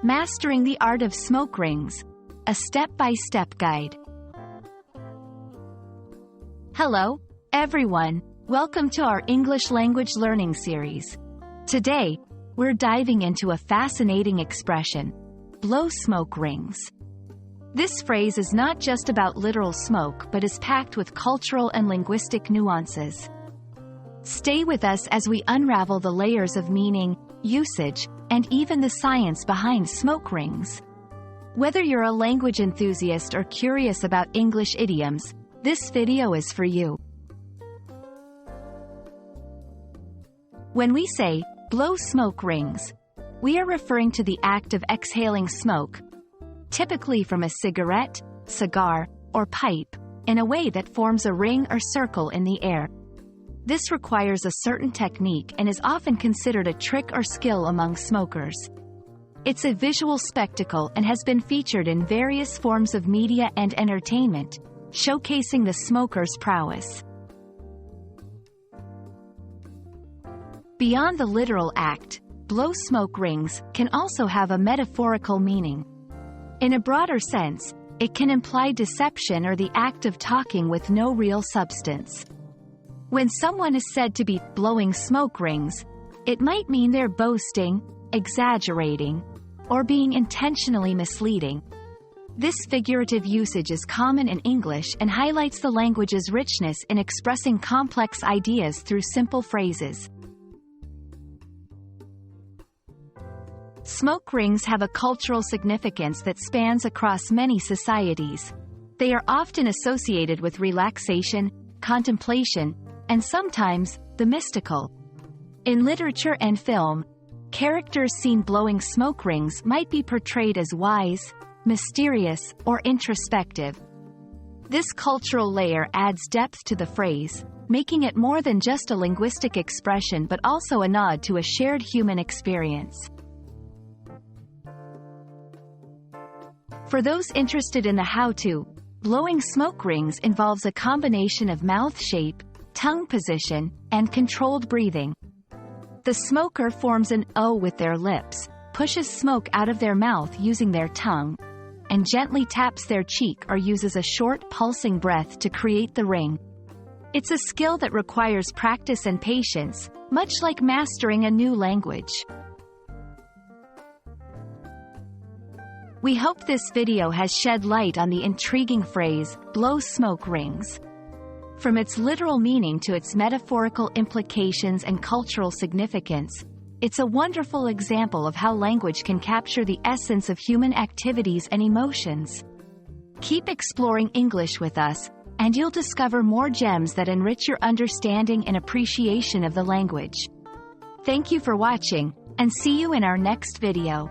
Mastering the Art of Smoke Rings, a step-by-step guide. Hello, everyone. Welcome to our English language learning series. Today, we're diving into a fascinating expression, blow smoke rings. This phrase is not just about literal smoke but is packed with cultural and linguistic nuances. Stay with us as we unravel the layers of meaning, usage, and even the science behind smoke rings. Whether you're a language enthusiast or curious about English idioms, this video is for you. When we say, blow smoke rings, we are referring to the act of exhaling smoke, typically from a cigarette, cigar, or pipe, in a way that forms a ring or circle in the air. This requires a certain technique and is often considered a trick or skill among smokers. It's a visual spectacle and has been featured in various forms of media and entertainment, showcasing the smoker's prowess. Beyond the literal act, blow smoke rings can also have a metaphorical meaning. In a broader sense, it can imply deception or the act of talking with no real substance. When someone is said to be blowing smoke rings, it might mean they're boasting, exaggerating, or being intentionally misleading. This figurative usage is common in English and highlights the language's richness in expressing complex ideas through simple phrases. Smoke rings have a cultural significance that spans across many societies. They are often associated with relaxation, contemplation, and sometimes, the mystical. In literature and film, characters seen blowing smoke rings might be portrayed as wise, mysterious, or introspective. This cultural layer adds depth to the phrase, making it more than just a linguistic expression but also a nod to a shared human experience. For those interested in the how-to, blowing smoke rings involves a combination of mouth shape, tongue position, and controlled breathing. The smoker forms an O with their lips, pushes smoke out of their mouth using their tongue, and gently taps their cheek or uses a short pulsing breath to create the ring. It's a skill that requires practice and patience, much like mastering a new language. We hope this video has shed light on the intriguing phrase, blow smoke rings. From its literal meaning to its metaphorical implications and cultural significance, it's a wonderful example of how language can capture the essence of human activities and emotions. Keep exploring English with us, and you'll discover more gems that enrich your understanding and appreciation of the language. Thank you for watching, and see you in our next video.